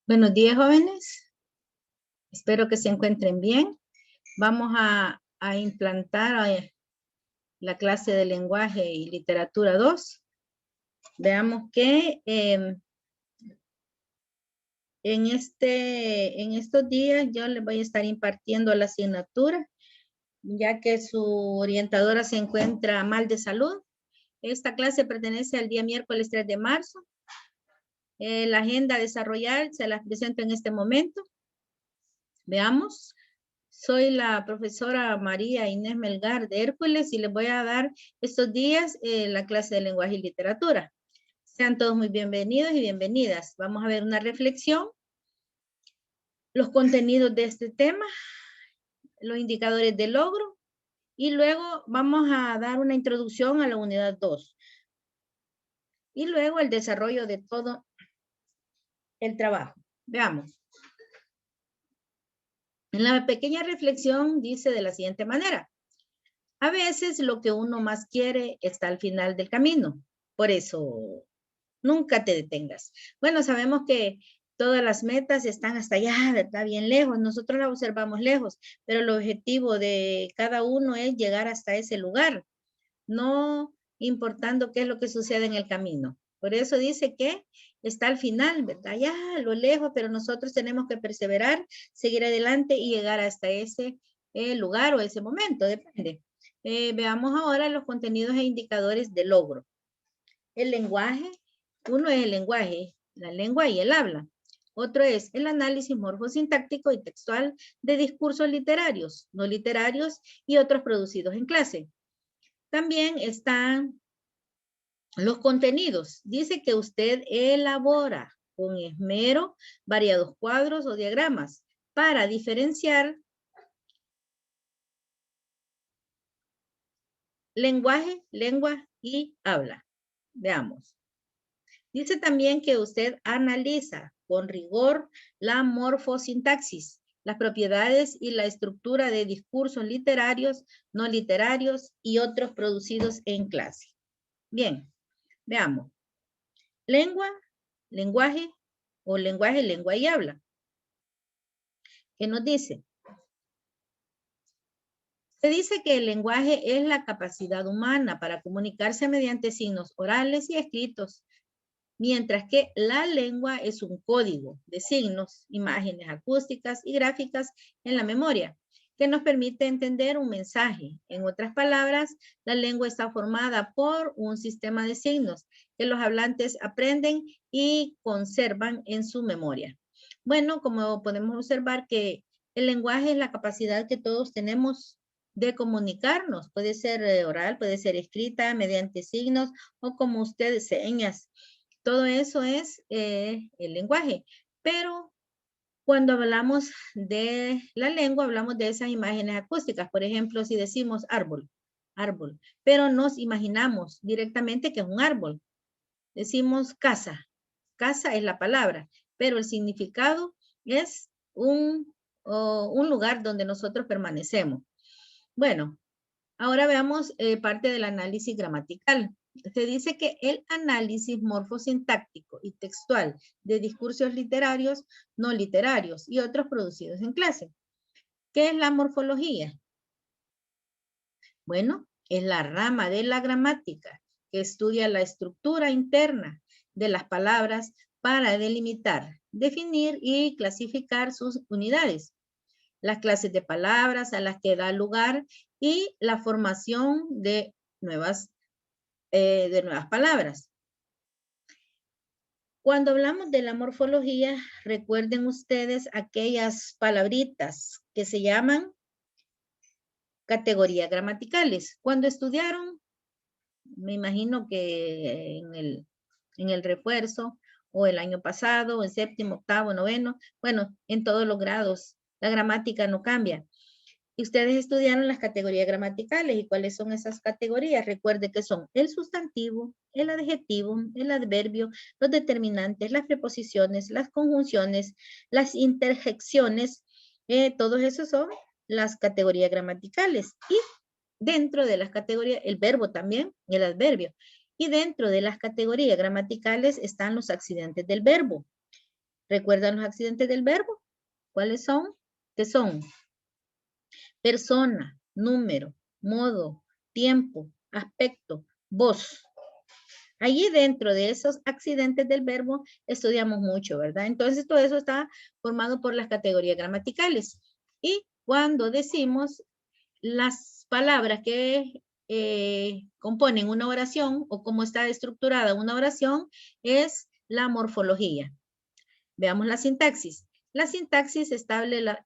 Buenos días, jóvenes. Espero que se encuentren bien. Vamos a implantar la clase de lenguaje y literatura 2. Veamos que en estos días yo les voy a estar impartiendo la asignatura, ya que su orientadora se encuentra mal de salud. Esta clase pertenece al día miércoles 3 de marzo. La agenda a desarrollar se las presento en este momento. Veamos. Soy la profesora María Inés Melgar de Hércules y les voy a dar estos días la clase de lenguaje y literatura. Sean todos muy bienvenidos y bienvenidas. Vamos a ver una reflexión, los contenidos de este tema, los indicadores de logro y luego vamos a dar una introducción a la unidad 2 y luego el desarrollo de todo el trabajo. Veamos. En la pequeña reflexión dice de la siguiente manera: a veces lo que uno más quiere está al final del camino. Por eso, nunca te detengas. Bueno, sabemos que todas las metas están hasta allá, ¿verdad? Bien lejos. Nosotros las observamos lejos, pero el objetivo de cada uno es llegar hasta ese lugar, no importando qué es lo que sucede en el camino. Por eso dice que está al final, ¿verdad? Ya a lo lejos, pero nosotros tenemos que perseverar, seguir adelante y llegar hasta ese lugar o ese momento, depende. Veamos ahora los contenidos e indicadores de logro. El lenguaje, uno es el lenguaje, la lengua y el habla. Otro es el análisis morfosintáctico y textual de discursos literarios, no literarios y otros producidos en clase. También están los contenidos. Dice que usted elabora con esmero variados cuadros o diagramas para diferenciar lenguaje, lengua y habla. Veamos. Dice también que usted analiza con rigor la morfosintaxis, las propiedades y la estructura de discursos literarios, no literarios y otros producidos en clase. Bien, veamos. Lengua, lenguaje o lenguaje, lengua y habla. ¿Qué nos dice? Se dice que el lenguaje es la capacidad humana para comunicarse mediante signos orales y escritos, mientras que la lengua es un código de signos, imágenes acústicas y gráficas en la memoria, que nos permite entender un mensaje. En otras palabras, la lengua está formada por un sistema de signos que los hablantes aprenden y conservan en su memoria. Bueno, como podemos observar que el lenguaje es la capacidad que todos tenemos de comunicarnos. Puede ser oral, puede ser escrita, mediante signos o como ustedes, señas. Todo eso es el lenguaje. Pero cuando hablamos de la lengua, hablamos de esas imágenes acústicas. Por ejemplo, si decimos árbol, árbol, pero nos imaginamos directamente que es un árbol. Decimos casa, casa es la palabra, pero el significado es un lugar donde nosotros permanecemos. Bueno, ahora veamos parte del análisis gramatical. Se dice que el análisis morfosintáctico y textual de discursos literarios, no literarios y otros producidos en clase. ¿Qué es la morfología? Bueno, es la rama de la gramática que estudia la estructura interna de las palabras para delimitar, definir y clasificar sus unidades. Las clases de palabras a las que da lugar y la formación de nuevas palabras. Cuando hablamos de la morfología, recuerden ustedes aquellas palabritas que se llaman categorías gramaticales. Cuando estudiaron, me imagino que en el refuerzo o el año pasado, en séptimo, octavo, noveno, bueno, en todos los grados, la gramática no cambia. Y ustedes estudiaron las categorías gramaticales. ¿Y cuáles son esas categorías? Recuerde que son el sustantivo, el adjetivo, el adverbio, los determinantes, las preposiciones, las conjunciones, las interjecciones. Todos esos son las categorías gramaticales. Y dentro de las categorías, el verbo también, el adverbio. Y dentro de las categorías gramaticales están los accidentes del verbo. ¿Recuerdan los accidentes del verbo? ¿Cuáles son? ¿Qué son? Persona, número, modo, tiempo, aspecto, voz. Allí dentro de esos accidentes del verbo estudiamos mucho, ¿verdad? Entonces todo eso está formado por las categorías gramaticales. Y cuando decimos las palabras que componen una oración o cómo está estructurada una oración es la morfología. Veamos la sintaxis. La sintaxis establece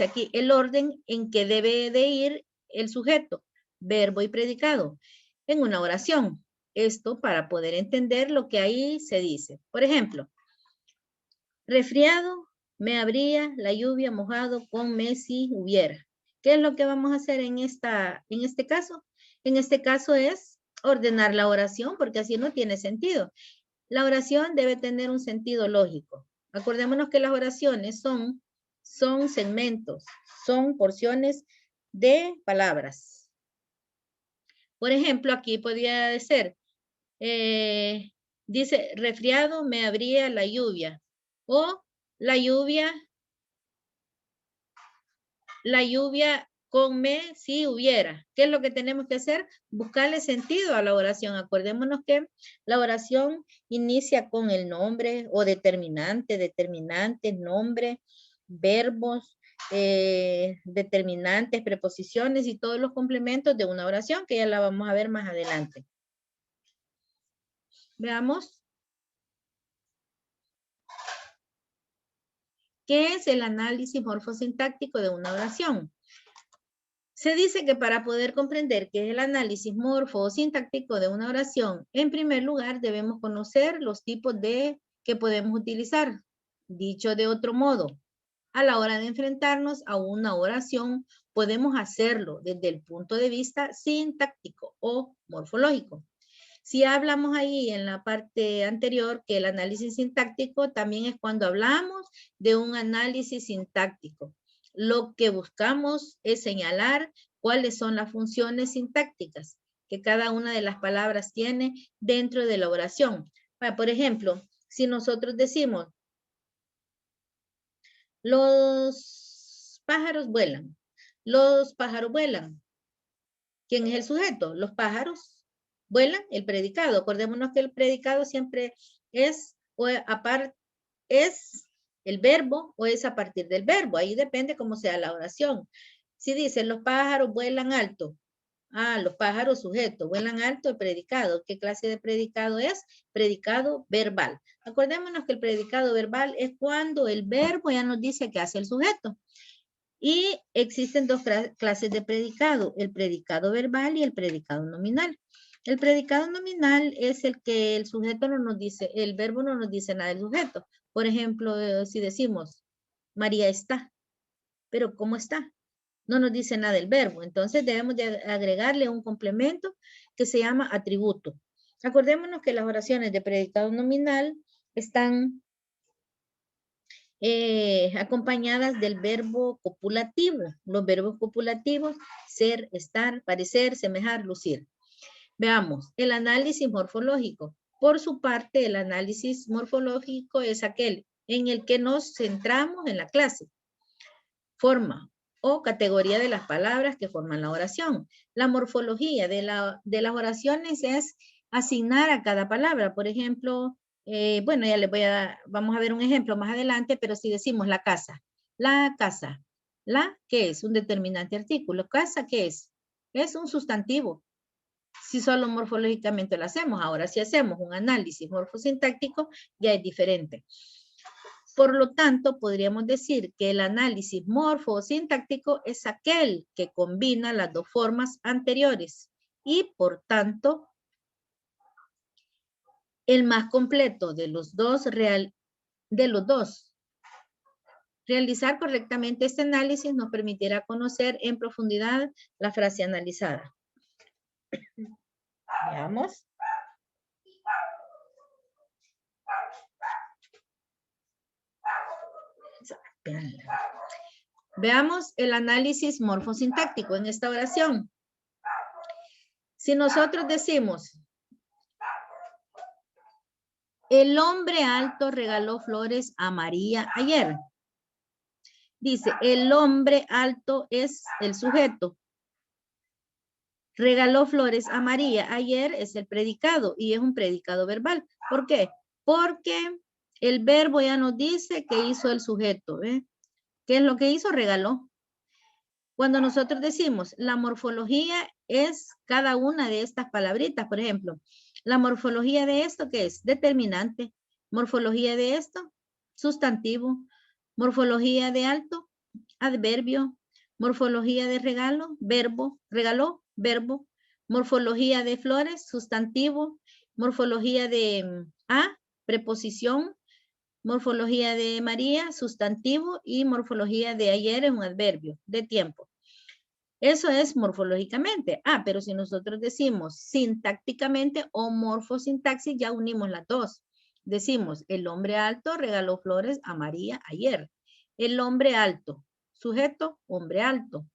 aquí el orden en que debe de ir el sujeto, verbo y predicado en una oración. Esto para poder entender lo que ahí se dice. Por ejemplo, resfriado, me habría, la lluvia, mojado, con, me, si, hubiera. ¿Qué es lo que vamos a hacer en este caso? En este caso es ordenar la oración porque así no tiene sentido. La oración debe tener un sentido lógico. Acordémonos que las oraciones son segmentos, son porciones de palabras. Por ejemplo, aquí podría ser, dice, resfriado, me habría la lluvia. O la lluvia con me si hubiera. ¿Qué es lo que tenemos que hacer? Buscarle sentido a la oración. Acordémonos que la oración inicia con el nombre o determinante, nombre, verbos, determinantes, preposiciones y todos los complementos de una oración que ya la vamos a ver más adelante. Veamos. ¿Qué es el análisis morfosintáctico de una oración? Se dice que para poder comprender qué es el análisis morfo o sintáctico de una oración, en primer lugar debemos conocer los tipos que podemos utilizar. Dicho de otro modo, a la hora de enfrentarnos a una oración, podemos hacerlo desde el punto de vista sintáctico o morfológico. Si hablamos ahí en la parte anterior que el análisis sintáctico también es cuando hablamos de un análisis sintáctico. Lo que buscamos es señalar cuáles son las funciones sintácticas que cada una de las palabras tiene dentro de la oración. Por ejemplo, si nosotros decimos, los pájaros vuelan. Los pájaros vuelan. ¿Quién es el sujeto? Los pájaros vuelan, el predicado. Acordémonos que el predicado siempre es el verbo o es a partir del verbo. Ahí depende cómo sea la oración. Si dicen los pájaros vuelan alto. Los pájaros sujetos vuelan alto, el predicado. ¿Qué clase de predicado es? Predicado verbal. Acordémonos que el predicado verbal es cuando el verbo ya nos dice qué hace el sujeto. Y existen dos clases de predicado, el predicado verbal y el predicado nominal. El predicado nominal es el que el sujeto no nos dice, el verbo no nos dice nada del sujeto. Por ejemplo, si decimos, María está, pero ¿cómo está? No nos dice nada del verbo. Entonces debemos de agregarle un complemento que se llama atributo. Acordémonos que las oraciones de predicado nominal están acompañadas del verbo copulativo. Los verbos copulativos, ser, estar, parecer, semejar, lucir. Veamos, el análisis morfológico. Por su parte, el análisis morfológico es aquel en el que nos centramos en la clase, forma o categoría de las palabras que forman la oración. La morfología de las oraciones es asignar a cada palabra. Por ejemplo, bueno, ya les vamos a ver un ejemplo más adelante, pero si decimos la casa, ¿qué es? Un determinante artículo. ¿Casa qué es? Es un sustantivo. Si solo morfológicamente lo hacemos. Ahora, si hacemos un análisis morfosintáctico, ya es diferente. Por lo tanto, podríamos decir que el análisis morfosintáctico es aquel que combina las dos formas anteriores y, por tanto, el más completo de los dos. Realizar correctamente este análisis nos permitirá conocer en profundidad la frase analizada. Veamos. Veamos el análisis morfosintáctico en esta oración. Si nosotros decimos, El hombre alto regaló flores a María ayer. Dice, el hombre alto es el sujeto. Regaló flores a María ayer es el predicado y es un predicado verbal. ¿Por qué? Porque el verbo ya nos dice que hizo el sujeto. ¿Qué es lo que hizo? Regaló. Cuando nosotros decimos la morfología es cada una de estas palabritas, por ejemplo, la morfología de esto, ¿qué es? Determinante. Morfología de esto, sustantivo. Morfología de alto, adverbio. Morfología de regalo, verbo. Regaló, verbo. Morfología de flores, sustantivo. Morfología de a, preposición. Morfología de María, sustantivo. Y morfología de ayer es un adverbio, de tiempo. Eso es morfológicamente. Pero si nosotros decimos sintácticamente o morfosintaxis, ya unimos las dos. Decimos, el hombre alto regaló flores a María ayer. El hombre alto, sujeto, hombre alto.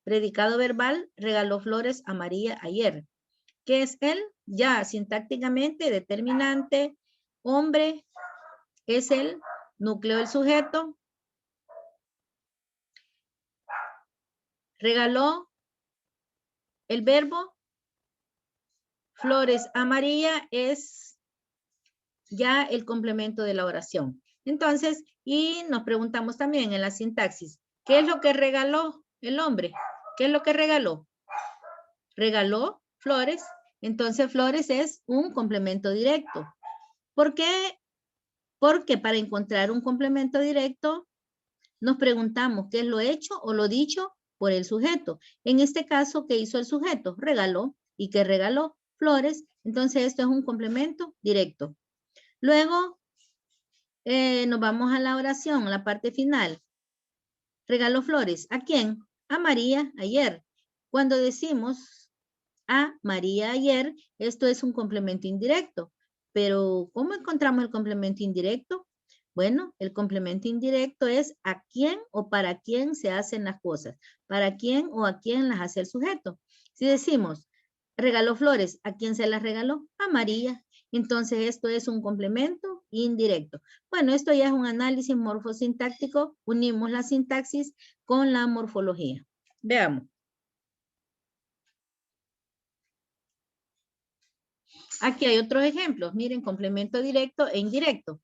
Predicado verbal, regaló flores a María ayer. ¿Qué es él? Ya sintácticamente, determinante, hombre, es el núcleo del sujeto. Regaló el verbo. Flores a María es ya el complemento de la oración. Entonces, y nos preguntamos también en la sintaxis, ¿qué es lo que regaló el hombre? ¿Qué es lo que regaló? Regaló flores. Entonces, flores es un complemento directo. ¿Por qué? Porque para encontrar un complemento directo, nos preguntamos qué es lo hecho o lo dicho por el sujeto. En este caso, ¿qué hizo el sujeto? Regaló. ¿Y qué regaló? Flores. Entonces, esto es un complemento directo. Luego, nos vamos a la oración, la parte final. Regaló flores. ¿A quién? A María ayer. Cuando decimos a María ayer, esto es un complemento indirecto. Pero, ¿cómo encontramos el complemento indirecto? Bueno, el complemento indirecto es a quién o para quién se hacen las cosas. Para quién o a quién las hace el sujeto. Si decimos, regaló flores, ¿a quién se las regaló? A María. Entonces, esto es un complemento indirecto. Bueno, esto ya es un análisis morfosintáctico. Unimos la sintaxis con la morfología. Veamos. Aquí hay otros ejemplos. Miren, complemento directo e indirecto.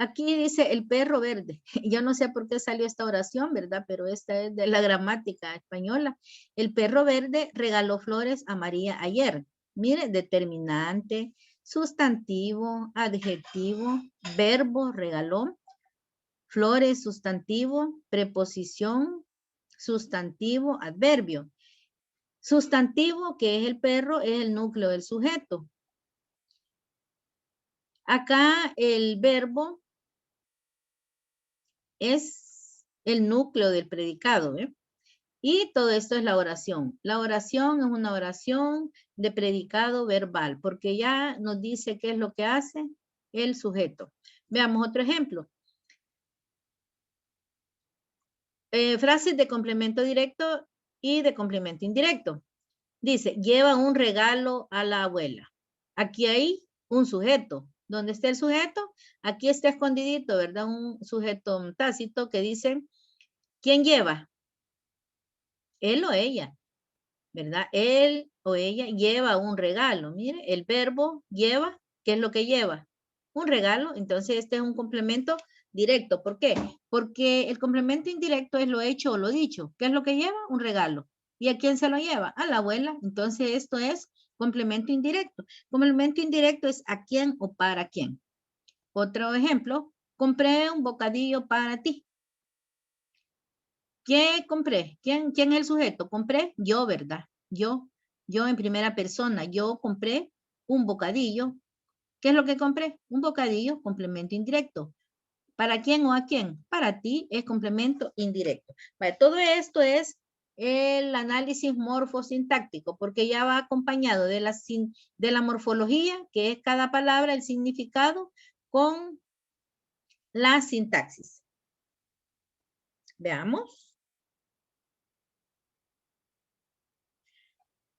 Aquí dice el perro verde. Yo no sé por qué salió esta oración, ¿verdad? Pero esta es de la gramática española. El perro verde regaló flores a María ayer. Mire, determinante, sustantivo, adjetivo, verbo, regaló, flores, sustantivo, preposición, sustantivo, adverbio. Sustantivo, que es el perro, es el núcleo del sujeto. Acá el verbo es el núcleo del predicado, ¿eh? Y todo esto es la oración. La oración es una oración de predicado verbal, porque ya nos dice qué es lo que hace el sujeto. Veamos otro ejemplo. Frases de complemento directo y de complemento indirecto. Dice, lleva un regalo a la abuela. Aquí hay un sujeto. ¿Dónde está el sujeto? Aquí está escondidito, ¿verdad? Un sujeto tácito que dice, ¿quién lleva? Él o ella, ¿verdad? Él o ella lleva un regalo. Mire, el verbo lleva, ¿qué es lo que lleva? Un regalo. Entonces, este es un complemento directo. ¿Por qué? Porque el complemento indirecto es lo hecho o lo dicho. ¿Qué es lo que lleva? Un regalo. ¿Y a quién se lo lleva? A la abuela. Entonces, esto es complemento indirecto. Complemento indirecto es a quién o para quién. Otro ejemplo, compré un bocadillo para ti. ¿Qué compré? ¿Quién es el sujeto? Compré yo, ¿verdad? Yo en primera persona, yo compré un bocadillo. ¿Qué es lo que compré? Un bocadillo, complemento indirecto. ¿Para quién o a quién? Para ti es complemento indirecto. Vale, todo esto es el análisis morfosintáctico, porque ya va acompañado de la morfología, que es cada palabra, el significado, con la sintaxis. Veamos.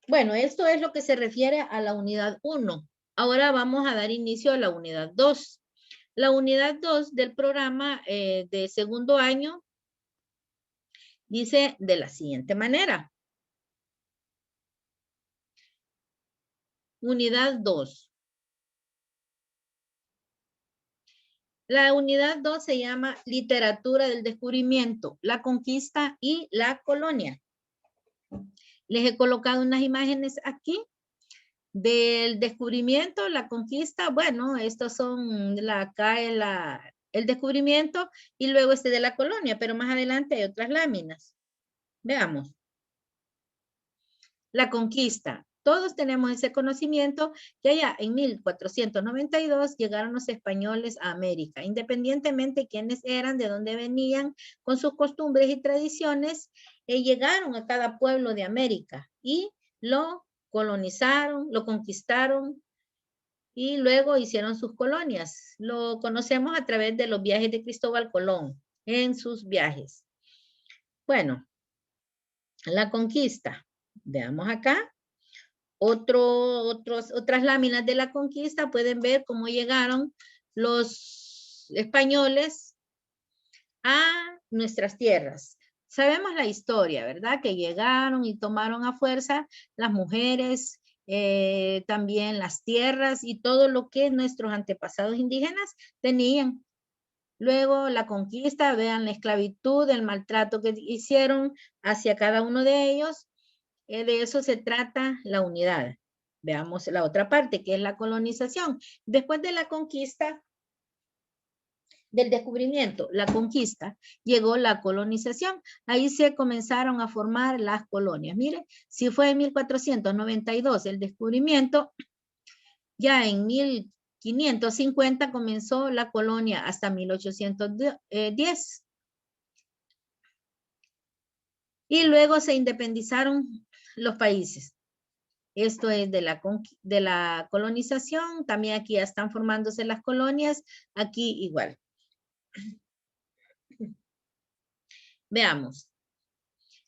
Bueno, esto es lo que se refiere a la unidad 1. Ahora vamos a dar inicio a la unidad 2. La unidad 2 del programa de segundo año dice de la siguiente manera. Unidad 2. La unidad 2 se llama Literatura del Descubrimiento, la Conquista y la Colonia. Les he colocado unas imágenes aquí del descubrimiento, la conquista. Bueno, estos son acá el descubrimiento y luego este de la colonia, pero más adelante hay otras láminas. Veamos. La conquista. Todos tenemos ese conocimiento que allá en 1492 llegaron los españoles a América. Independientemente de quiénes eran, de dónde venían, con sus costumbres y tradiciones, llegaron a cada pueblo de América y lo colonizaron, lo conquistaron y luego hicieron sus colonias. Lo conocemos a través de los viajes de Cristóbal Colón en sus viajes. Bueno, la conquista. Veamos acá. Otras láminas de la conquista pueden ver cómo llegaron los españoles a nuestras tierras. Sabemos la historia, ¿verdad? Que llegaron y tomaron a fuerza las mujeres, también las tierras y todo lo que nuestros antepasados indígenas tenían. Luego la conquista, vean la esclavitud, el maltrato que hicieron hacia cada uno de ellos. De eso se trata la unidad. Veamos la otra parte, que es la colonización. Después de la conquista, del descubrimiento, la conquista, llegó la colonización. Ahí se comenzaron a formar las colonias. Mire, si fue en 1492 el descubrimiento, ya en 1550 comenzó la colonia hasta 1810. Y luego se independizaron los países. Esto es de la colonización. También aquí ya están formándose las colonias. Aquí igual. Veamos.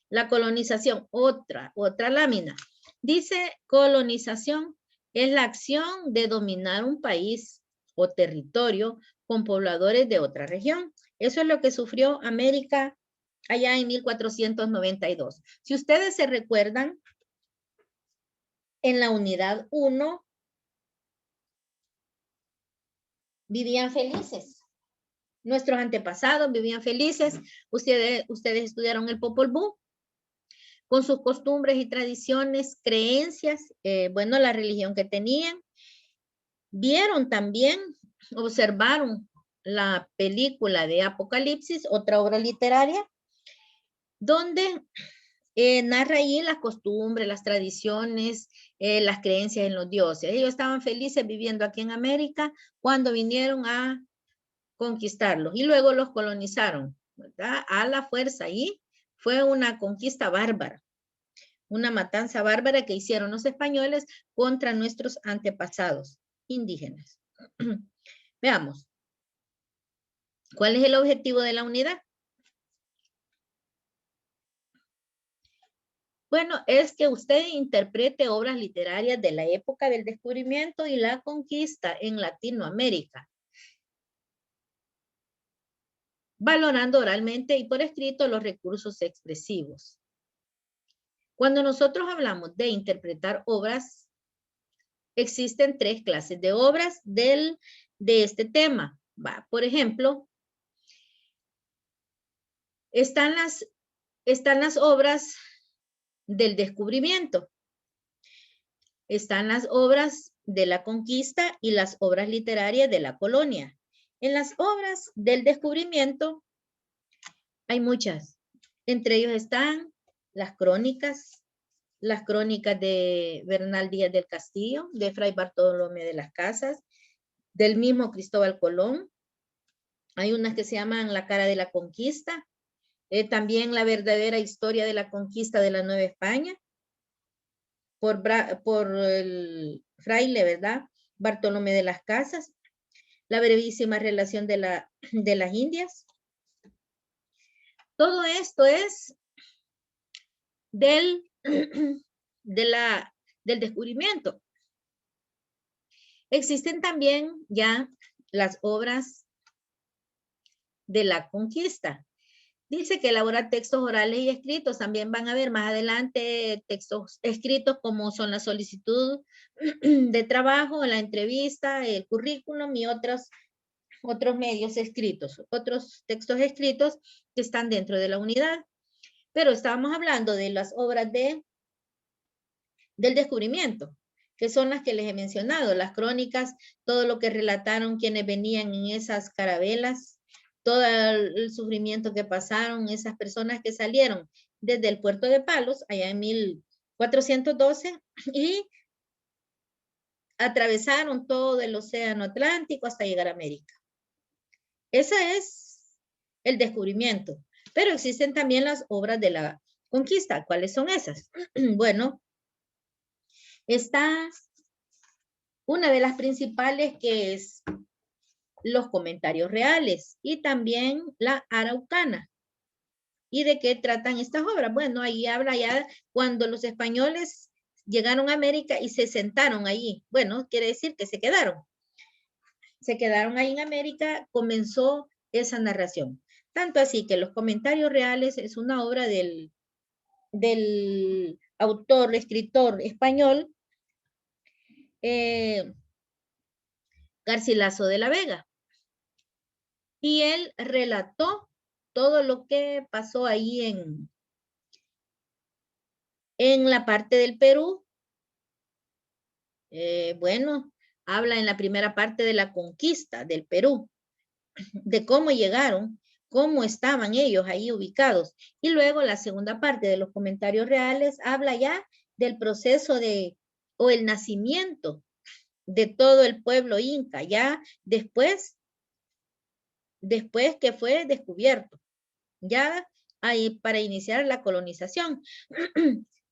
La colonización, otra lámina. Dice, colonización es la acción de dominar un país o territorio con pobladores de otra región. Eso es lo que sufrió América allá en 1492. Si ustedes se recuerdan, en la unidad 1 vivían felices. Nuestros antepasados vivían felices. Ustedes estudiaron el Popol Vuh con sus costumbres y tradiciones, creencias, bueno, la religión que tenían. Vieron también, observaron la película de Apocalipsis, otra obra literaria, donde narra ahí las costumbres, las tradiciones, las creencias en los dioses. Ellos estaban felices viviendo aquí en América cuando vinieron a conquistarlos y luego los colonizaron, ¿verdad? A la fuerza. Y fue una conquista bárbara, una matanza bárbara que hicieron los españoles contra nuestros antepasados indígenas. Veamos. ¿Cuál es el objetivo de la unidad? Bueno, es que usted interprete obras literarias de la época del descubrimiento y la conquista en Latinoamérica, valorando oralmente y por escrito los recursos expresivos. Cuando nosotros hablamos de interpretar obras, existen 3 clases de obras de este tema. Por ejemplo, están las obras del descubrimiento. Están las obras de la conquista y las obras literarias de la colonia. En las obras del descubrimiento hay muchas. Entre ellos están las crónicas de Bernal Díaz del Castillo, de Fray Bartolomé de las Casas, del mismo Cristóbal Colón. Hay unas que se llaman La cara de la conquista, también La verdadera historia de la conquista de la Nueva España, por el fraile, ¿verdad? Bartolomé de las Casas, La brevísima relación de las Indias. Todo esto es del descubrimiento. Existen también ya las obras de la conquista. Dice que elabora textos orales y escritos. También van a ver más adelante textos escritos como son la solicitud de trabajo, la entrevista, el currículum y otros medios escritos, otros textos escritos que están dentro de la unidad. Pero estábamos hablando de las obras del descubrimiento, que son las que les he mencionado, las crónicas, todo lo que relataron quienes venían en esas carabelas, todo el sufrimiento que pasaron esas personas que salieron desde el puerto de Palos, allá en 1412, y atravesaron todo el océano Atlántico hasta llegar a América. Ese es el descubrimiento. Pero existen también las obras de la conquista. ¿Cuáles son esas? Bueno, está una de las principales, que es los comentarios reales, y también la araucana. ¿Y de qué tratan estas obras? Bueno, ahí habla ya cuando los españoles llegaron a América y se sentaron allí. Bueno, quiere decir que se quedaron. Se quedaron ahí en América, comenzó esa narración. Tanto así que los comentarios reales es una obra del autor, escritor español, Garcilaso de la Vega. Y él relató todo lo que pasó ahí en la parte del Perú. Bueno, habla en la primera parte de la conquista del Perú, de cómo llegaron, cómo estaban ellos ahí ubicados. Y luego la segunda parte de los comentarios reales habla ya del proceso o el nacimiento de todo el pueblo inca, ya después que fue descubierto, ya ahí para iniciar la colonización.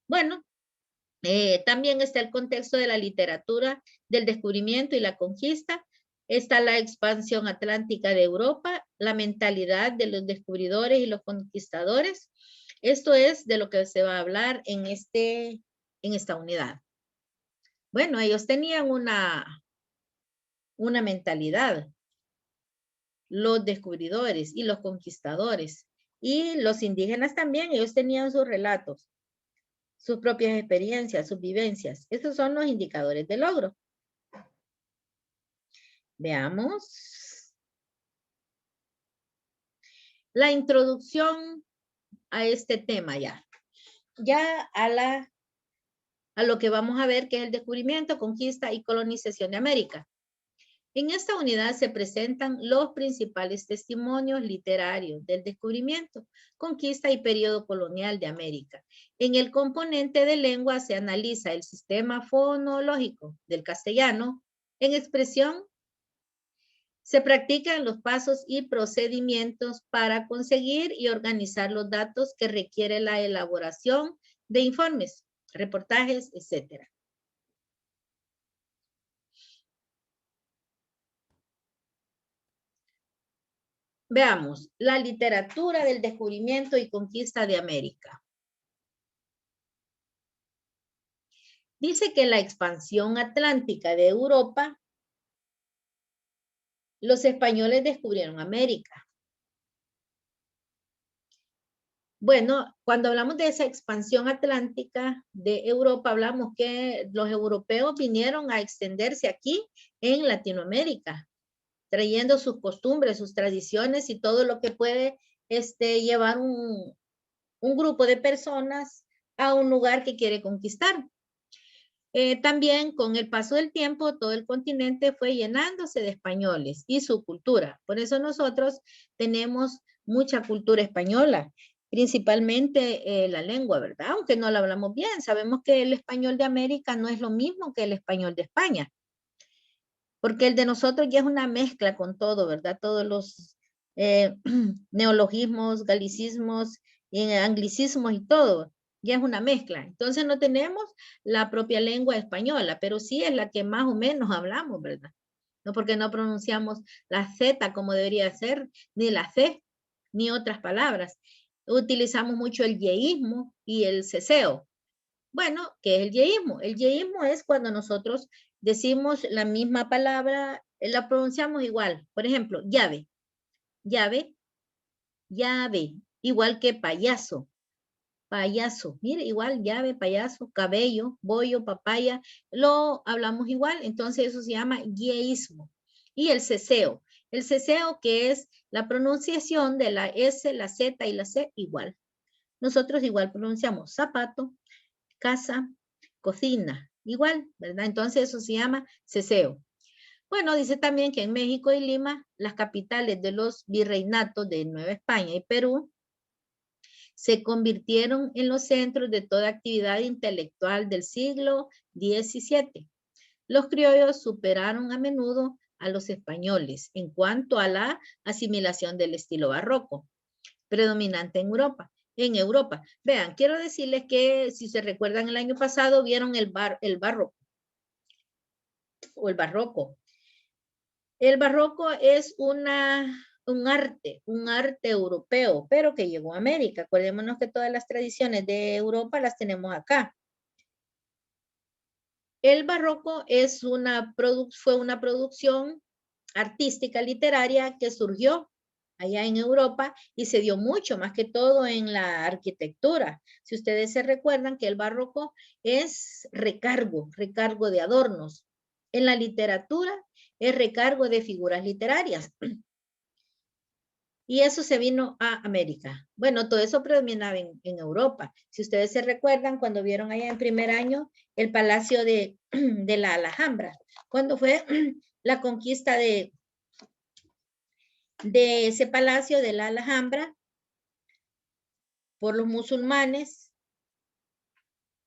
Bueno, también está el contexto de la literatura del descubrimiento y la conquista. Está la expansión atlántica de Europa, la mentalidad de los descubridores y los conquistadores. Esto es de lo que se va a hablar en esta unidad. Bueno, ellos tenían una mentalidad, los descubridores y los conquistadores. Y los indígenas también, ellos tenían sus relatos, sus propias experiencias, sus vivencias. Estos son los indicadores de logro. Veamos. La introducción a este tema ya. Ya a lo que vamos a ver, que es el descubrimiento, conquista y colonización de América. En esta unidad se presentan los principales testimonios literarios del descubrimiento, conquista y periodo colonial de América. En el componente de lengua se analiza el sistema fonológico del castellano. En expresión se practican los pasos y procedimientos para conseguir y organizar los datos que requiere la elaboración de informes, reportajes, etc. Veamos, la literatura del descubrimiento y conquista de América. Dice que la expansión atlántica de Europa, los españoles descubrieron América. Bueno, cuando hablamos de esa expansión atlántica de Europa, hablamos que los europeos vinieron a extenderse aquí en Latinoamérica, trayendo sus costumbres, sus tradiciones y todo lo que puede llevar un grupo de personas a un lugar que quiere conquistar. También con el paso del tiempo, todo el continente fue llenándose de españoles y su cultura. Por eso nosotros tenemos mucha cultura española, principalmente la lengua, ¿verdad? Aunque no la hablamos bien, sabemos que el español de América no es lo mismo que el español de España, porque el de nosotros ya es una mezcla con todo, ¿verdad? Todos los neologismos, galicismos, anglicismos y todo, ya es una mezcla. Entonces no tenemos la propia lengua española, pero sí es la que más o menos hablamos, ¿verdad? No, porque no pronunciamos la Z como debería ser, ni la C, ni otras palabras. Utilizamos mucho el yeísmo y el ceseo. Bueno, ¿qué es el yeísmo? El yeísmo es cuando nosotros decimos la misma palabra, la pronunciamos igual. Por ejemplo, llave, llave, llave, igual que payaso, payaso. Mire, igual llave, payaso, cabello, bollo, papaya, lo hablamos igual, entonces eso se llama guieísmo. Y el ceseo que es la pronunciación de la S, la Z y la C igual. Nosotros igual pronunciamos zapato, casa, cocina, igual, ¿verdad? Entonces eso se llama ceseo. Bueno, dice también que en México y Lima, las capitales de los virreinatos de Nueva España y Perú, se convirtieron en los centros de toda actividad intelectual del siglo XVII. Los criollos superaron a menudo a los españoles en cuanto a la asimilación del estilo barroco, predominante en Europa. Vean, quiero decirles que si se recuerdan el año pasado vieron el barroco o el barroco. El barroco es un arte europeo, pero que llegó a América. Acordémonos que todas las tradiciones de Europa las tenemos acá. El barroco fue una producción artística literaria que surgió allá en Europa y se dio mucho, más que todo en la arquitectura. Si ustedes se recuerdan que el barroco es recargo de adornos. En la literatura es recargo de figuras literarias. Y eso se vino a América. Bueno, todo eso predominaba en Europa. Si ustedes se recuerdan, cuando vieron allá en primer año el Palacio de la Alhambra, cuando fue la conquista de ese Palacio de la Alhambra por los musulmanes,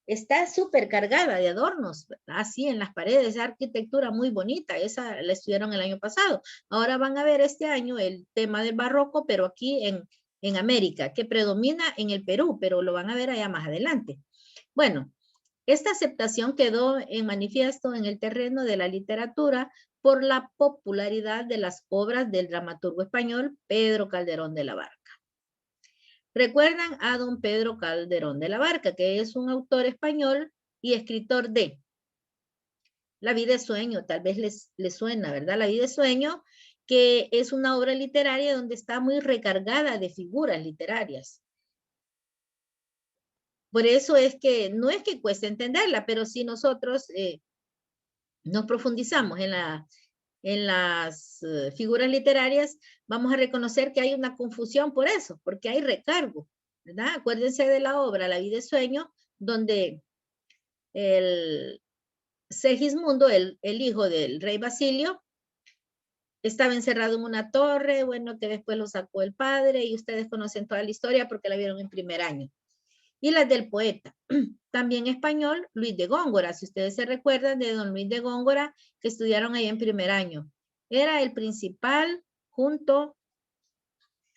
está súper cargada de adornos, así en las paredes, esa arquitectura muy bonita, esa la estudiaron el año pasado. Ahora van a ver este año el tema del barroco, pero aquí en América, que predomina en el Perú, pero lo van a ver allá más adelante. Bueno, esta aceptación quedó en manifiesto en el terreno de la literatura por la popularidad de las obras del dramaturgo español Pedro Calderón de la Barca. Recuerdan a don Pedro Calderón de la Barca, que es un autor español y escritor de La vida es sueño, tal vez les suena, ¿verdad? La vida es sueño, que es una obra literaria donde está muy recargada de figuras literarias. Por eso es que no es que cueste entenderla, pero si nosotros nos profundizamos en las figuras literarias, vamos a reconocer que hay una confusión por eso, porque hay recargo, ¿verdad? Acuérdense de la obra La vida es sueño, donde el Segismundo, el hijo del rey Basilio, estaba encerrado en una torre, bueno, que después lo sacó el padre, y ustedes conocen toda la historia porque la vieron en primer año. Y las del poeta, también español, Luis de Góngora, si ustedes se recuerdan de don Luis de Góngora, que estudiaron ahí en primer año. Era el principal junto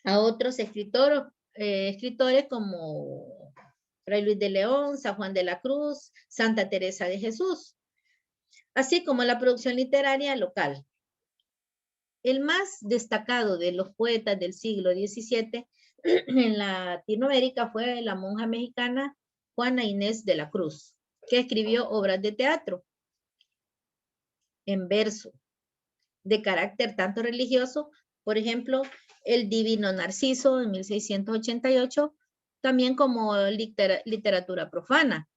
a otros escritores como Fray Luis de León, San Juan de la Cruz, Santa Teresa de Jesús, así como la producción literaria local. El más destacado de los poetas del siglo XVII en Latinoamérica fue la monja mexicana Juana Inés de la Cruz, que escribió obras de teatro en verso, de carácter tanto religioso, por ejemplo, El Divino Narciso en 1688, también como literatura profana.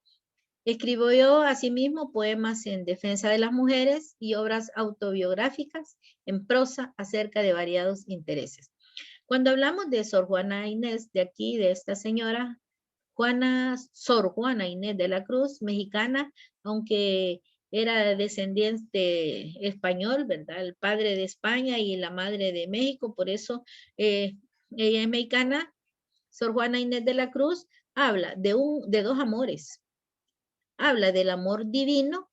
Escribió asimismo poemas en defensa de las mujeres y obras autobiográficas en prosa acerca de variados intereses. Cuando hablamos de Sor Juana Inés, de aquí, de esta señora, Sor Juana Inés de la Cruz, mexicana, aunque era descendiente español, ¿verdad? El padre de España y la madre de México, por eso ella es mexicana. Sor Juana Inés de la Cruz habla de dos amores. Habla del amor divino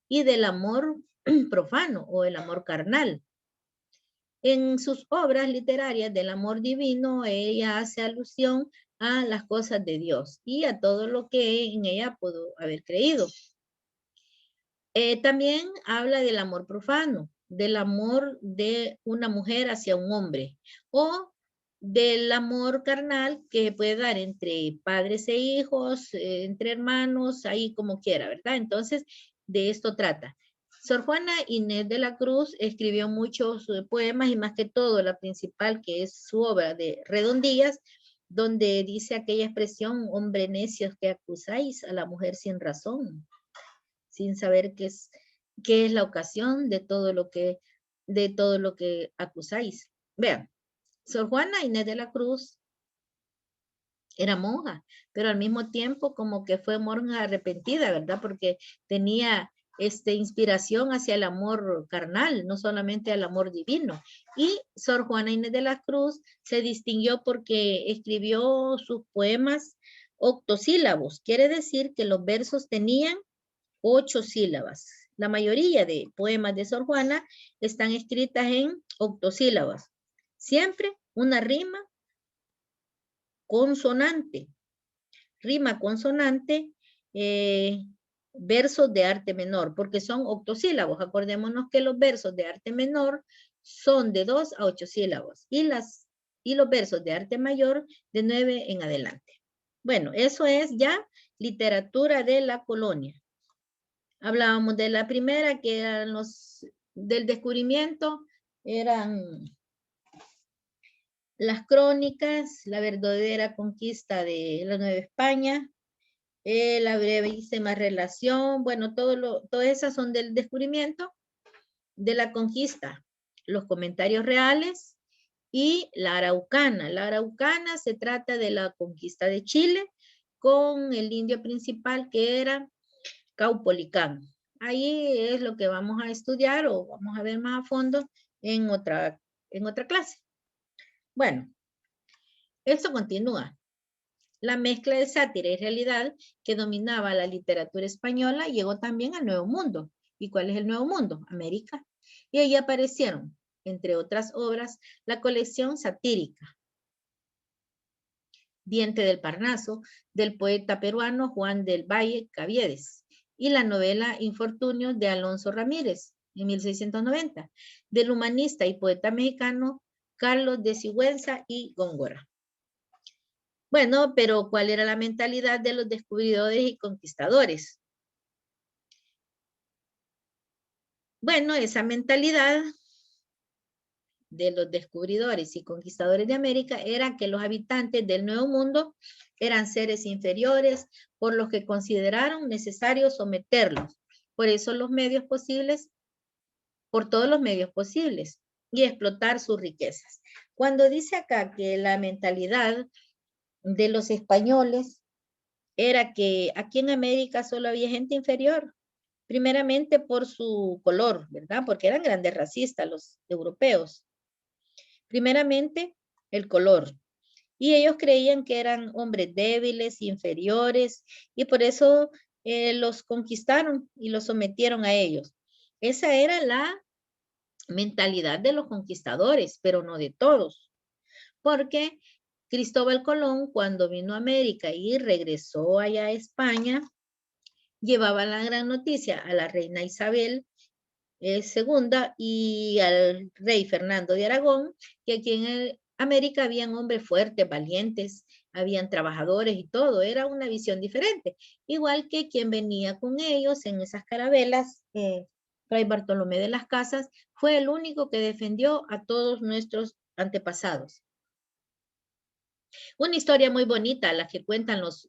y del amor profano o el amor carnal. En sus obras literarias del amor divino, ella hace alusión a las cosas de Dios y a todo lo que en ella pudo haber creído. También habla del amor profano, del amor de una mujer hacia un hombre o del amor carnal que puede dar entre padres e hijos, entre hermanos, ahí como quiera, ¿verdad? Entonces, de esto trata. Sor Juana Inés de la Cruz escribió muchos poemas y más que todo la principal que es su obra de Redondillas, donde dice aquella expresión, hombre necios que acusáis a la mujer sin razón, sin saber qué es la ocasión de todo lo que acusáis. Vean, Sor Juana Inés de la Cruz era monja, pero al mismo tiempo como que fue monja arrepentida, ¿verdad? Porque tenía inspiración hacia el amor carnal, no solamente al amor divino. Y Sor Juana Inés de la Cruz se distinguió porque escribió sus poemas octosílabos. Quiere decir que los versos tenían 8 sílabas. La mayoría de poemas de Sor Juana están escritas en octosílabas. Siempre una rima consonante. Rima consonante, versos de arte menor, porque son octosílabos. Acordémonos que los versos de arte menor son de 2 a 8 sílabos y los versos de arte mayor de 9 en adelante. Bueno, eso es ya literatura de la colonia. Hablábamos de la primera, que eran del descubrimiento, eran las crónicas, la verdadera conquista de la Nueva España, la brevísima relación, bueno, todas esas son del descubrimiento, de la conquista, los comentarios reales y la araucana. La araucana se trata de la conquista de Chile con el indio principal que era Caupolicán. Ahí es lo que vamos a estudiar o vamos a ver más a fondo en otra clase. Bueno, esto continúa. La mezcla de sátira y realidad que dominaba la literatura española llegó también al Nuevo Mundo. ¿Y cuál es el Nuevo Mundo? América. Y ahí aparecieron, entre otras obras, la colección satírica Diente del Parnaso, del poeta peruano Juan del Valle Caviedes, y la novela Infortunios de Alonso Ramírez, en 1690, del humanista y poeta mexicano Carlos de Sigüenza y Góngora. Bueno, pero ¿cuál era la mentalidad de los descubridores y conquistadores? Bueno, esa mentalidad de los descubridores y conquistadores de América era que los habitantes del Nuevo Mundo eran seres inferiores, por lo que consideraron necesario someterlos. Por eso por todos los medios posibles, y explotar sus riquezas. Cuando dice acá que la mentalidad de los españoles era que aquí en América solo había gente inferior, primeramente por su color, ¿verdad? Porque eran grandes racistas los europeos. Primeramente, el color. Y ellos creían que eran hombres débiles, inferiores, y por eso los conquistaron y los sometieron a ellos. Esa era la mentalidad de los conquistadores, pero no de todos. Porque Cristóbal Colón, cuando vino a América y regresó allá a España, llevaba la gran noticia a la reina Isabel II y al rey Fernando de Aragón, que aquí en América habían hombres fuertes, valientes, habían trabajadores y todo, era una visión diferente. Igual que quien venía con ellos en esas carabelas, Fray Bartolomé de las Casas, fue el único que defendió a todos nuestros antepasados. Una historia muy bonita la que cuentan los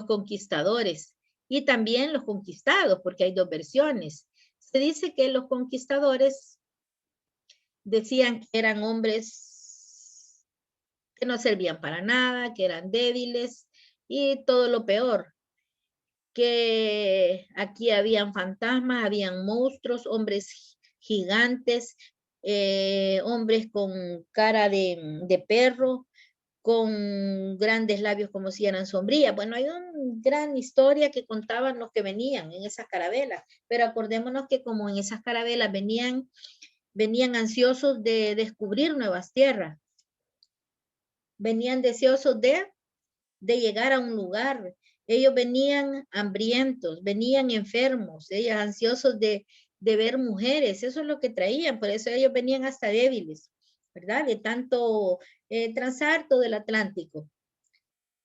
conquistadores y también los conquistados, porque hay dos versiones. Se dice que los conquistadores decían que eran hombres que no servían para nada, que eran débiles y todo lo peor, que aquí habían fantasmas, habían monstruos, hombres gigantes, hombres con cara de perro, con grandes labios como si eran sombrías. Bueno, hay una gran historia que contaban los que venían en esas carabelas, pero acordémonos que como en esas carabelas venían ansiosos de descubrir nuevas tierras, venían deseosos de llegar a un lugar, ellos venían hambrientos, venían enfermos, ellos ansiosos de ver mujeres, eso es lo que traían, por eso ellos venían hasta débiles, ¿verdad? De tanto transar todo el Atlántico.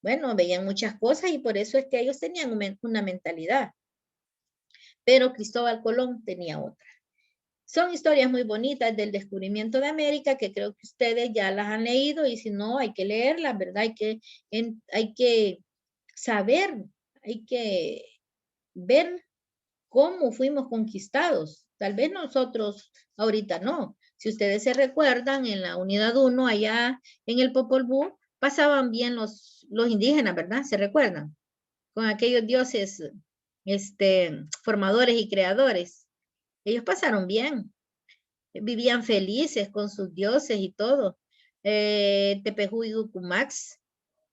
Bueno, veían muchas cosas y por eso es que ellos tenían una mentalidad. pero Cristóbal Colón tenía otra. Son historias muy bonitas del descubrimiento de América que creo que ustedes ya las han leído y si no hay que leerlas, ¿verdad? Hay que saber, hay que ver cómo fuimos conquistados. Tal vez nosotros ahorita no. Si ustedes se recuerdan, en la unidad 1, allá en el Popol Vuh, pasaban bien los indígenas, ¿verdad? ¿Se recuerdan? Con aquellos dioses formadores y creadores. Ellos pasaron bien. Vivían felices con sus dioses y todo. Tepejú y Ducumax,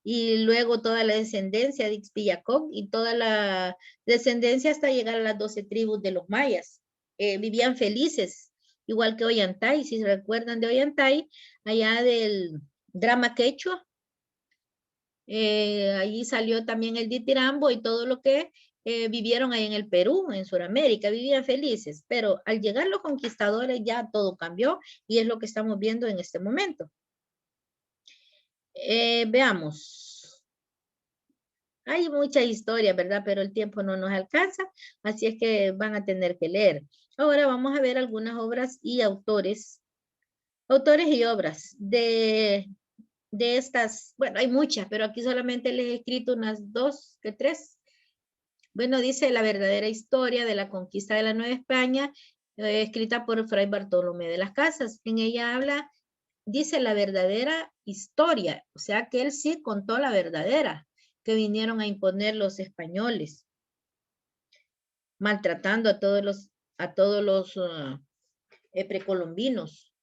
y luego toda la descendencia de Ixpillacoc y toda la descendencia hasta llegar a las 12 tribus de los mayas. Vivían felices, igual que Ollantay, si se recuerdan de Ollantay, allá del drama quechua, allí salió también el Ditirambo y todo lo que vivieron ahí en el Perú, en Sudamérica, vivían felices, pero al llegar los conquistadores ya todo cambió y es lo que estamos viendo en este momento. Veamos. Hay mucha historia, ¿verdad? Pero el tiempo no nos alcanza, así es que van a tener que leer. Ahora vamos a ver algunas obras y autores y obras de estas. Bueno, hay muchas, pero aquí solamente les he escrito unas 2 que 3. Bueno, dice La verdadera historia de la conquista de la Nueva España, escrita por Fray Bartolomé de las Casas. En ella habla, dice la verdadera historia, o sea que él sí contó la verdadera, que vinieron a imponer los españoles, maltratando a todos los precolombinos.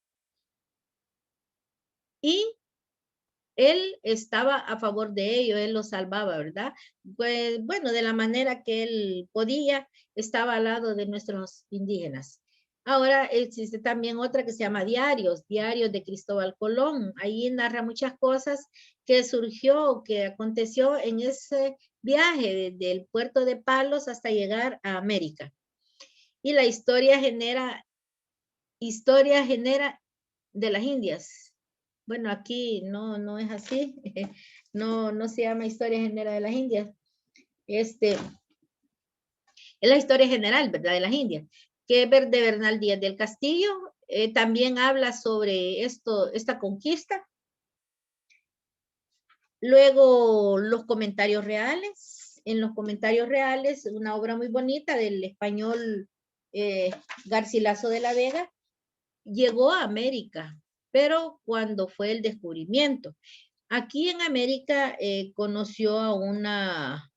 Y él estaba a favor de ello, él los salvaba, ¿verdad? Pues bueno, de la manera que él podía, estaba al lado de nuestros indígenas. Ahora existe también otra que se llama Diarios de Cristóbal Colón. Ahí narra muchas cosas que surgió, que aconteció en ese viaje desde el puerto de Palos hasta llegar a América. Y la historia genera de las Indias. Bueno, aquí no es así. No se llama historia general de las Indias. Es la historia general, ¿verdad? De las Indias. Que es de Bernal Díaz del Castillo. También habla sobre esta conquista. Luego, los comentarios reales. En los comentarios reales, una obra muy bonita del español Garcilaso de la Vega. Llegó a América, pero cuando fue el descubrimiento. Aquí en América conoció a una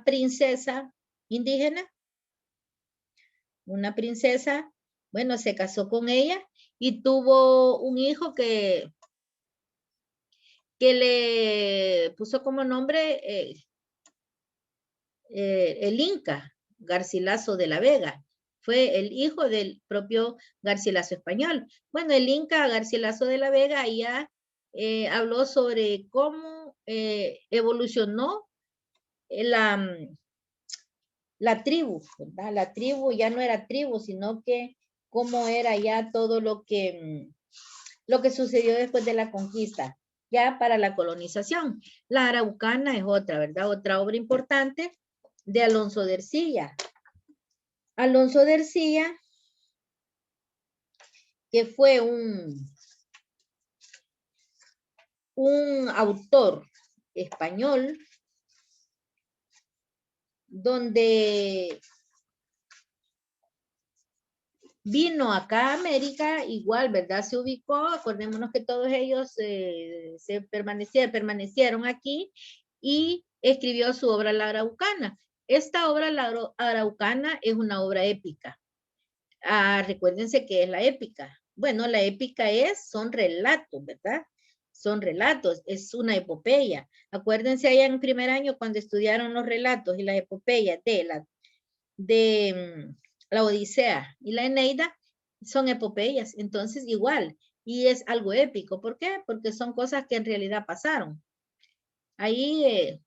princesa indígena, una princesa, bueno, se casó con ella y tuvo un hijo que le puso como nombre el Inca, Garcilaso de la Vega. Fue el hijo del propio Garcilaso español. Bueno, el Inca Garcilaso de la Vega ya habló sobre cómo evolucionó la tribu, ¿verdad? La tribu ya no era tribu, sino que cómo era ya todo lo que sucedió después de la conquista, ya para la colonización. La Araucana es otra, ¿verdad? Otra obra importante de Alonso de Ercilla. Alonso de Ercilla, que fue un autor español, donde vino acá a América, igual, ¿verdad? Se ubicó, acordémonos que todos ellos permanecieron aquí y escribió su obra La Araucana. Esta obra, La Araucana, es una obra épica. Recuérdense que es la épica. Bueno, la épica son relatos, ¿verdad? Son relatos, es una epopeya. Acuérdense allá en primer año cuando estudiaron los relatos y las epopeyas de la Odisea y la Eneida, son epopeyas, entonces igual, y es algo épico. ¿Por qué? Porque son cosas que en realidad pasaron. Ahí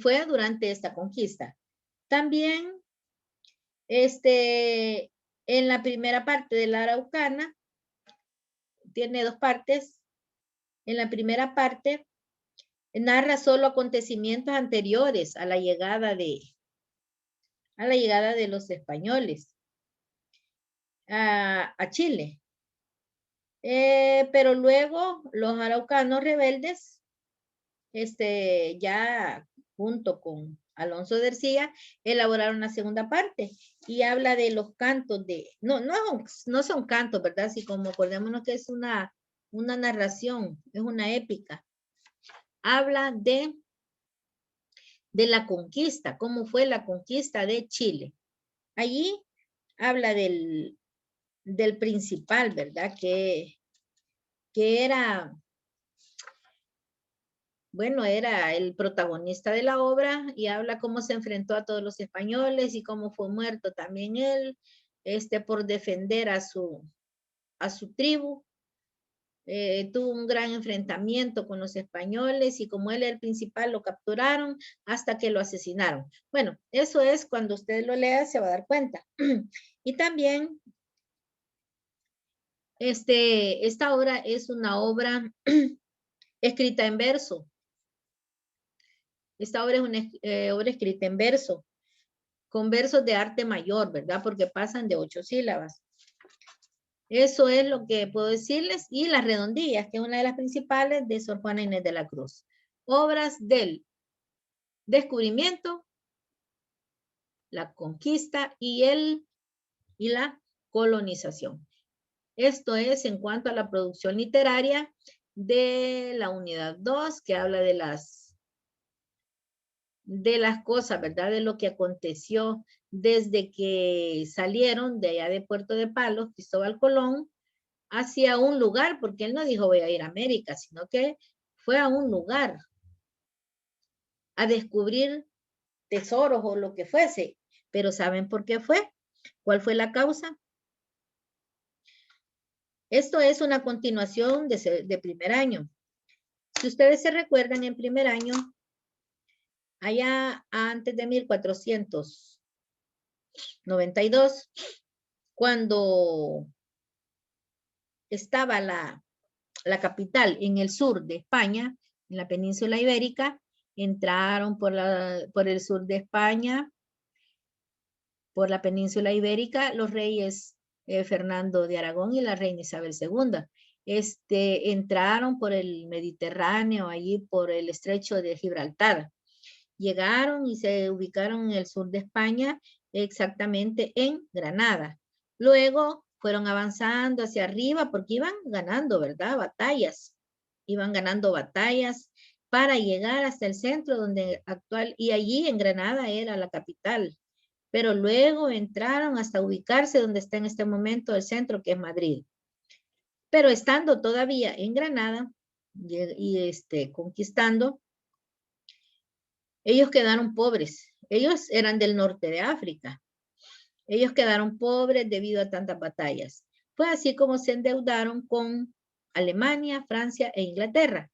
fue durante esta conquista. También en la primera parte de la Araucana, tiene 2 partes. En la primera parte narra solo acontecimientos anteriores a la llegada a la llegada de los españoles a Chile. Pero luego los araucanos rebeldes, ya junto con Alonso de Ercilla, elaboraron la segunda parte y habla de los cantos no son cantos, ¿verdad? Así como acordémonos que es una narración, es una épica. Habla de la conquista, cómo fue la conquista de Chile. Allí habla del principal, ¿verdad? Que era, bueno, era el protagonista de la obra y habla cómo se enfrentó a todos los españoles y cómo fue muerto también él, por defender a su tribu. Tuvo un gran enfrentamiento con los españoles y como él era el principal, lo capturaron hasta que lo asesinaron. Bueno, eso es cuando usted lo lea, se va a dar cuenta. Y también, esta obra es una obra escrita en verso. Esta obra es una obra escrita en verso, con versos de arte mayor, ¿verdad? Porque pasan de 8 sílabas. Eso es lo que puedo decirles. Y las redondillas, que es una de las principales de Sor Juana Inés de la Cruz. Obras del descubrimiento, la conquista y la colonización. Esto es en cuanto a la producción literaria de la unidad 2, que habla de las cosas, ¿verdad? De lo que aconteció desde que salieron de allá de Puerto de Palos, Cristóbal Colón, hacia un lugar, porque él no dijo voy a ir a América, sino que fue a un lugar a descubrir tesoros o lo que fuese. Pero ¿saben por qué fue? ¿Cuál fue la causa? Esto es una continuación de primer año. Si ustedes se recuerdan, en primer año, allá antes de 1492, cuando estaba la capital en el sur de España, en la península ibérica, entraron por el sur de España, por la península ibérica, los reyes Fernando de Aragón y la reina Isabel II. Entraron por el Mediterráneo, allí por el estrecho de Gibraltar. Llegaron y se ubicaron en el sur de España, exactamente en Granada. Luego fueron avanzando hacia arriba porque iban ganando, ¿verdad? Batallas. Iban ganando batallas para llegar hasta el centro donde actual, y allí en Granada era la capital. Pero luego entraron hasta ubicarse donde está en este momento el centro, que es Madrid. Pero estando todavía en Granada y conquistando, ellos quedaron pobres. Ellos eran del norte de África. Ellos quedaron pobres debido a tantas batallas. Fue así como se endeudaron con Alemania, Francia e Inglaterra.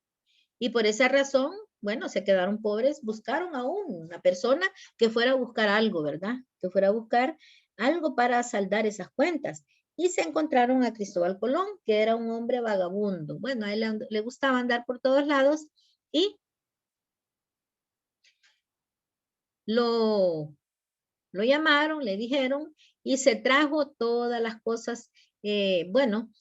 Y por esa razón, bueno, se quedaron pobres, buscaron a una persona que fuera a buscar algo, ¿verdad? Que fuera a buscar algo para saldar esas cuentas. Y se encontraron a Cristóbal Colón, que era un hombre vagabundo. Bueno, a él le gustaba andar por todos lados y lo llamaron, le dijeron, y se trajo todas las cosas, bueno,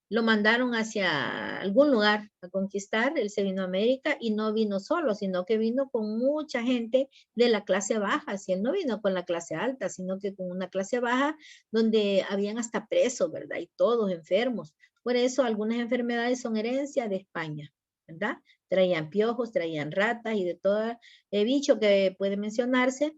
lo mandaron hacia algún lugar a conquistar, él se vino a América y no vino solo, sino que vino con mucha gente de la clase baja, si él no vino con la clase alta, sino que con una clase baja donde habían hasta presos, ¿verdad? Y todos enfermos. Por eso algunas enfermedades son herencia de España, ¿verdad? Traían piojos, traían ratas y de todo bicho que puede mencionarse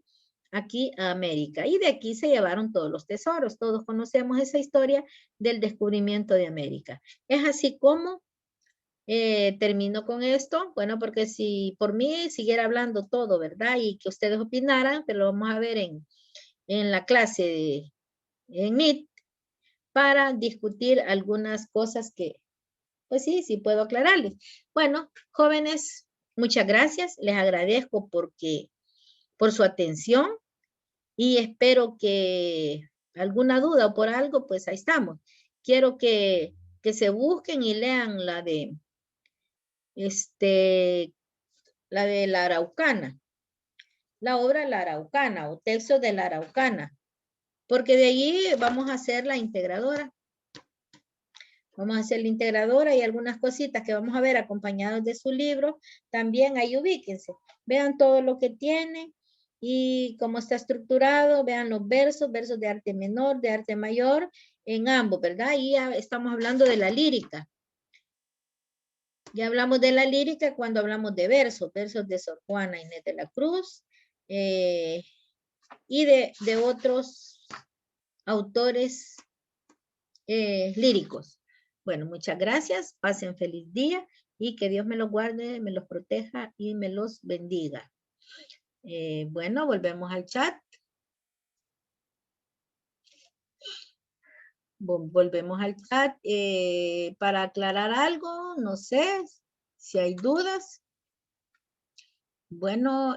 aquí a América. Y de aquí se llevaron todos los tesoros. Todos conocemos esa historia del descubrimiento de América. Es así como termino con esto. Bueno, porque si por mí siguiera hablando todo, ¿verdad? Y que ustedes opinaran, pero lo vamos a ver en la clase en Meet para discutir algunas cosas que, pues sí puedo aclararles. Bueno, jóvenes, muchas gracias. Les agradezco por su atención. Y espero que alguna duda o por algo, pues ahí estamos. Quiero que se busquen y lean la de la Araucana. la obra La Araucana o texto de La Araucana, porque de allí vamos a hacer la integradora. Vamos a hacer la integradora y algunas cositas que vamos a ver acompañados de su libro. También ahí ubíquense. Vean todo lo que tiene y cómo está estructurado. Vean los versos, versos de arte menor, de arte mayor, en ambos, ¿verdad? Y ya estamos hablando de la lírica. Ya hablamos de la lírica cuando hablamos de versos, versos de Sor Juana Inés de la Cruz y de otros autores líricos. Bueno, muchas gracias, pasen feliz día y que Dios me los guarde, me los proteja y me los bendiga. Bueno, volvemos al chat. Volvemos al chat para aclarar algo, no sé si hay dudas. Bueno,